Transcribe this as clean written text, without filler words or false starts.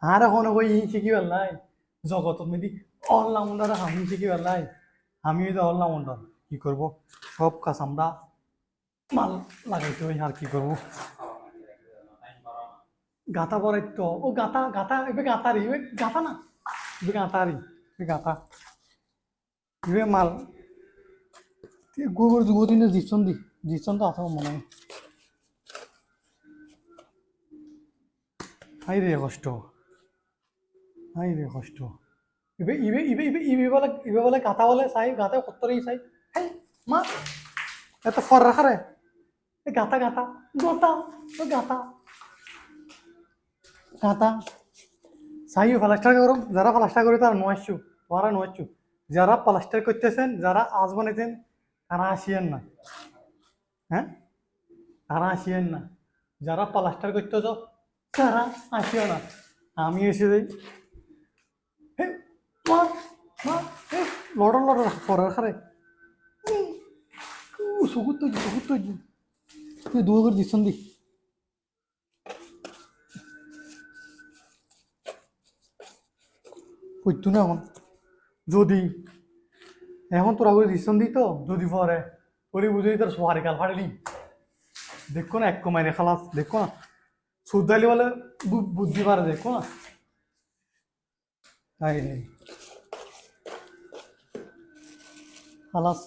আর এখন ওই শিখি পেলাই জগতত মেদি অলরাউন্ডার আমি শিখি পেলাই আমি তো অলরাউন্ডার কি করব সব কাজ আমরা মাল লাগাইতে হয় আর কি করব গাতা পরে তো ও গাতা গাতা এবে গাতারি এবে গাতা না এবে গাতারি এবে গাতা এবে মাল গোবর যুবদিনে জিপসন তো আছে মনে হয় হাই রে কষ্ট হাই রে কষ্ট ইবে ইবে ইবে ইবে ইবে বলে গাতা বলে চাই গাতে কত্তরেই চাই হেই মা এত ফর রাখা রে গাতা গাতা গোতা ও গাতা গাতা চাই প্লাস্টার করো যারা প্লাস্টার করে তারা নোয়াচ্ছু তারা নোয়াচ্ছু যারা প্লাস্টার করতেছেন যারা আজ বানাইছেন তারা আসিয়েন না হ্যাঁ তারা আসিয়েন না যারা প্লাস্টার করতেছ তারা আসিও না আমি এসে যাই হে মা মা হে লড়ন লড়ন পরের খারে সুগুত তো তুই দু করে দিচ্ছন দি হইতো না এখন যদি এখন তোরা করে দিচ্ছন দি তো যদি পরে পরে বুঝে তোর সোহারি কাল ফাড়েলি দেখো না এক কমাইরে খালাস দেখো না সুদালি বলে বুদ্ধি পারে দেখো না তাই খালাস